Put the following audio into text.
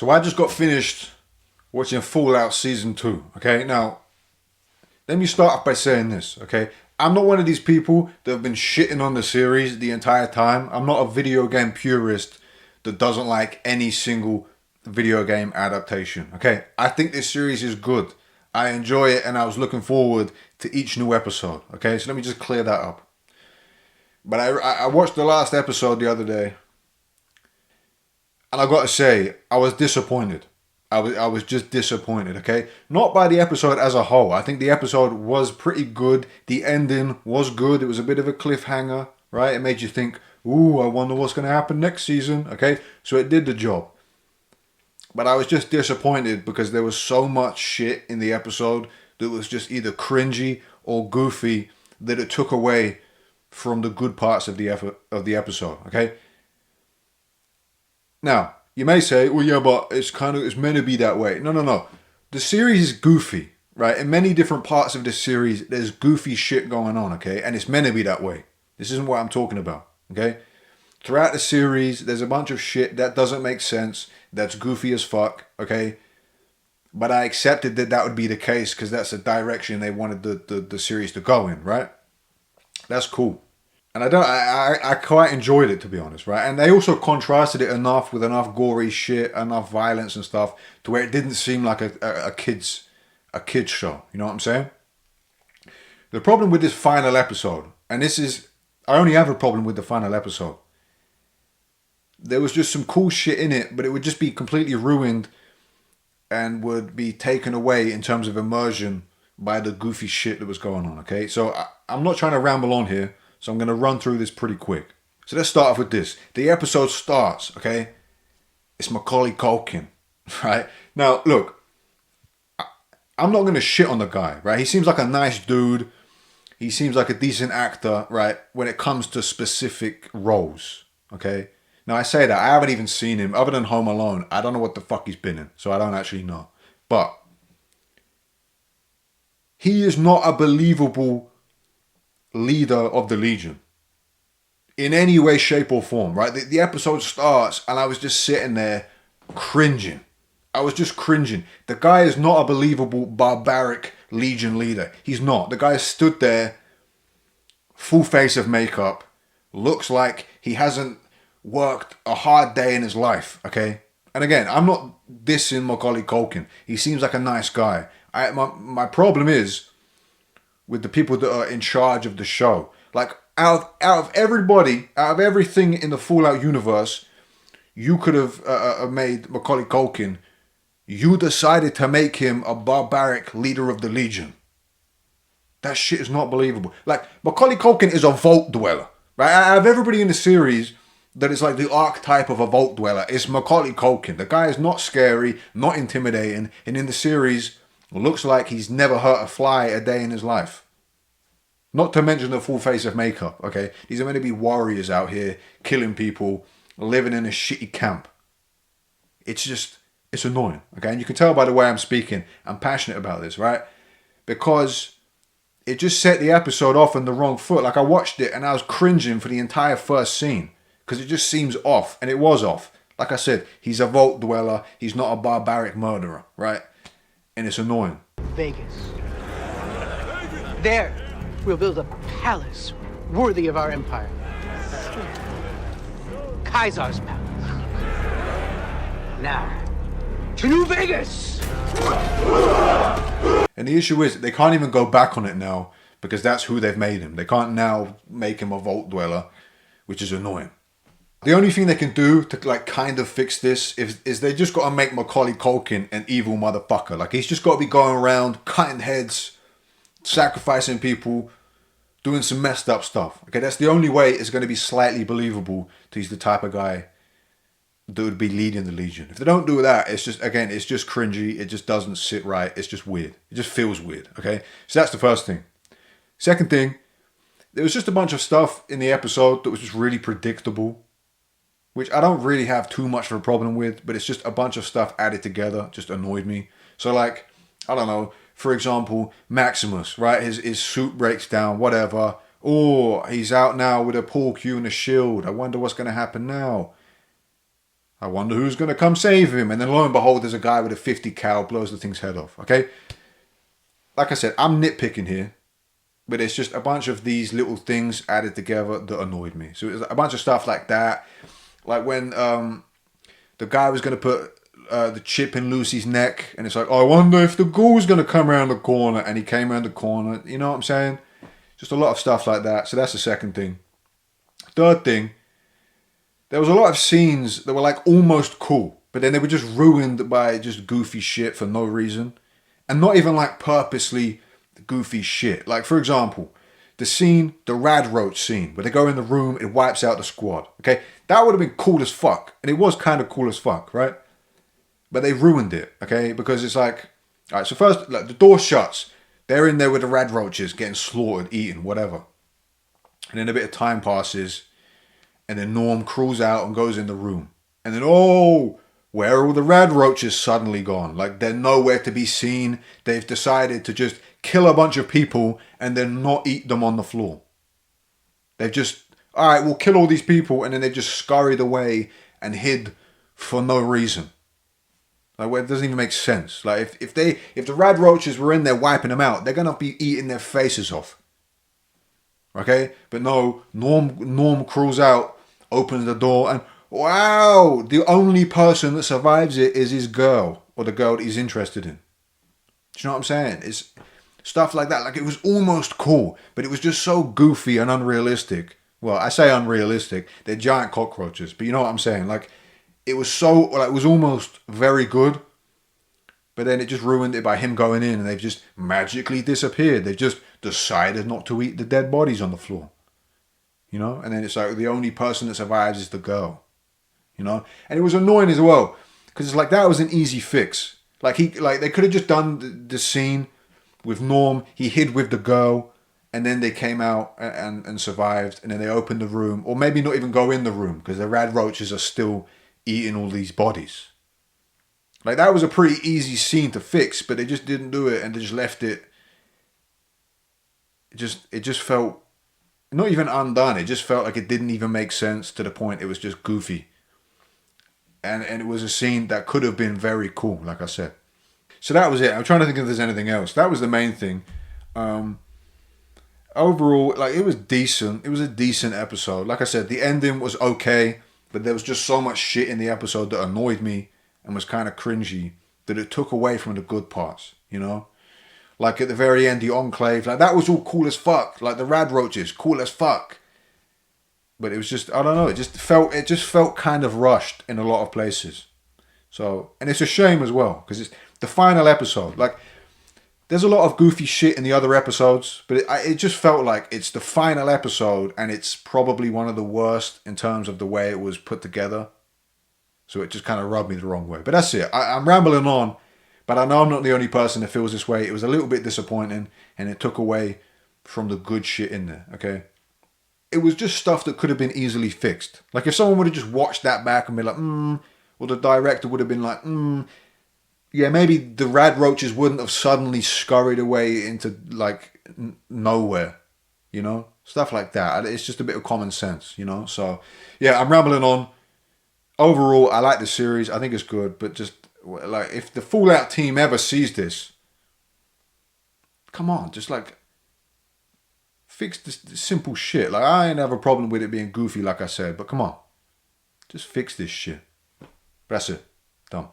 So I just got finished watching Fallout Season 2, okay? Now, let me start off by saying this, okay? I'm not one of these people that have been shitting on the series the entire time. I'm not a video game purist that doesn't like any single video game adaptation, okay? I think this series is good. I enjoy it and I was looking forward to each new episode, okay? So let me just clear that up. But I watched the last episode the other day, and I gotta say, I was disappointed. I was just disappointed, okay? Not by the episode as a whole. I think the episode was pretty good. The ending was good. It was a bit of a cliffhanger, right? It made you think, ooh, I wonder what's going to happen next season, okay? So it did the job. But I was just disappointed because there was so much shit in the episode that was just either cringy or goofy that it took away from the good parts of the episode, okay? Now, you may say, well, yeah, but it's meant to be that way. No. The series is goofy, right? In many different parts of the series, there's goofy shit going on, okay? And it's meant to be that way. This isn't what I'm talking about, okay? Throughout the series, there's a bunch of shit that doesn't make sense, that's goofy as fuck, okay? But I accepted that would be the case because that's the direction they wanted the series to go in, right? That's cool. And I quite enjoyed it, to be honest, right? And they also contrasted it enough with enough gory shit, enough violence and stuff, to where it didn't seem like a kid's show. You know what I'm saying? The problem with this final episode, and I only have a problem with the final episode. There was just some cool shit in it, but it would just be completely ruined and would be taken away in terms of immersion by the goofy shit that was going on, okay? So I'm not trying to ramble on here. So I'm going to run through this pretty quick. So let's start off with this. The episode starts, okay? It's Macaulay Culkin, right? Now, look, I'm not going to shit on the guy, right? He seems like a nice dude. He seems like a decent actor, right? When it comes to specific roles, okay? Now, I say that. I haven't even seen him. Other than Home Alone, I don't know what the fuck he's been in. So I don't actually know. But he is not a believable leader of the Legion in any way, shape or form, right? The episode starts and I was just sitting there cringing. I was just cringing. The guy is not a believable barbaric Legion leader. He's not. The guy stood there, full face of makeup, looks like he hasn't worked a hard day in his life, okay? And again, I'm not dissing Macaulay Culkin. He seems like a nice guy. My problem is with the people that are in charge of the show. Like, out of everybody, out of everything in the Fallout universe, you could have made Macaulay Culkin. You decided to make him a barbaric leader of the Legion. That shit is not believable. Like, Macaulay Culkin is a vault dweller, right? Out of everybody in the series that is like the archetype of a vault dweller, it's Macaulay Culkin. The guy is not scary, not intimidating, and in the series, looks like he's never hurt a fly a day in his life. Not to mention the full face of makeup, okay? These are meant to be warriors out here, killing people, living in a shitty camp. It's annoying, okay? And you can tell by the way I'm speaking, I'm passionate about this, right? Because it just set the episode off on the wrong foot. Like, I watched it and I was cringing for the entire first scene because it just seems off, and it was off. Like I said, he's a vault dweller, he's not a barbaric murderer, right? And it's annoying. Vegas. There, we'll build a palace worthy of our empire. Caesar's palace. Now, to New Vegas! And the issue is, they can't even go back on it now because that's who they've made him. They can't now make him a vault dweller, which is annoying. The only thing they can do to like kind of fix this is they just got to make Macaulay Culkin an evil motherfucker. Like, he's just got to be going around cutting heads, sacrificing people, doing some messed up stuff. Okay, that's the only way it's going to be slightly believable that he's the type of guy that would be leading the Legion. If they don't do that, it's just cringy. It just doesn't sit right. It's just weird. It just feels weird. Okay, so that's the first thing. Second thing, there was just a bunch of stuff in the episode that was just really predictable, which I don't really have too much of a problem with, but it's just a bunch of stuff added together just annoyed me. So, like, I don't know, for example, Maximus, right? His suit breaks down, whatever. Oh, he's out now with a pool cue and a shield. I wonder what's going to happen now. I wonder who's going to come save him. And then lo and behold, there's a guy with a 50 cal, blows the thing's head off. Okay? Like I said, I'm nitpicking here. But it's just a bunch of these little things added together that annoyed me. So it was a bunch of stuff like that. Like when the guy was going to put the chip in Lucy's neck. And it's like, oh, I wonder if the ghoul's going to come around the corner. And he came around the corner. You know what I'm saying? Just a lot of stuff like that. So that's the second thing. Third thing. There was a lot of scenes that were like almost cool, but then they were just ruined by just goofy shit for no reason. And not even like purposely goofy shit. Like, for example, the scene, the Rad Roach scene, where they go in the room, it wipes out the squad. Okay? That would have been cool as fuck. And it was kind of cool as fuck, right? But they ruined it, okay? Because it's like, alright, so first, like, the door shuts. They're in there with the Rad Roaches getting slaughtered, eaten, whatever. And then a bit of time passes. And then Norm crawls out and goes in the room. And then, oh, where are all the Rad Roaches suddenly gone? Like, they're nowhere to be seen. They've decided to just kill a bunch of people and then not eat them on the floor. They've just, all right, we'll kill all these people. And then they just scurried away and hid for no reason. Like, well, it doesn't even make sense. Like, if the Rad Roaches were in there wiping them out, they're going to be eating their faces off. Okay? But no, Norm crawls out, opens the door, and wow, the only person that survives it is his girl, or the girl that he's interested in. Do you know what I'm saying? It's stuff like that. Like, it was almost cool, but it was just so goofy and unrealistic. Well, I say unrealistic. They're giant cockroaches, but you know what I'm saying? Like, it was so, like, it was almost very good, but then it just ruined it by him going in, and they've just magically disappeared. They've just decided not to eat the dead bodies on the floor. You know? And then it's like the only person that survives is the girl. You know? And it was annoying as well. Because it's like that was an easy fix. Like they could have just done the scene with Norm. He hid with the girl. And then they came out and survived. And then they opened the room. Or maybe not even go in the room. Because the Rad Roaches are still eating all these bodies. Like, that was a pretty easy scene to fix. But they just didn't do it. And they just left it. It just felt not even undone. It just felt like it didn't even make sense, to the point it was just goofy. And it was a scene that could have been very cool, like I said. So that was it. I'm trying to think if there's anything else. That was the main thing. Overall, like, it was decent. It was a decent episode. Like I said, the ending was okay, but there was just so much shit in the episode that annoyed me and was kind of cringy that it took away from the good parts, you know? Like, at the very end, the Enclave, like, that was all cool as fuck. Like, the Rad Roaches, cool as fuck. But it was just, I don't know, it just felt kind of rushed in a lot of places. So, and it's a shame as well, because it's the final episode. Like, there's a lot of goofy shit in the other episodes, but it just felt like it's the final episode, and it's probably one of the worst in terms of the way it was put together. So it just kind of rubbed me the wrong way. But that's it. I'm rambling on. But I know I'm not the only person that feels this way. It was a little bit disappointing, and it took away from the good shit in there, okay? It was just stuff that could have been easily fixed. Like, if someone would have just watched that back and been like, or the director would have been like, yeah, maybe the Rad Roaches wouldn't have suddenly scurried away into, like, nowhere, you know? Stuff like that. It's just a bit of common sense, you know? So, yeah, I'm rambling on. Overall, I like the series. I think it's good, but just, like, if the Fallout team ever sees this, come on, just, like, fix this simple shit. Like, I ain't have a problem with it being goofy, like I said, but come on, just fix this shit. That's it. Done.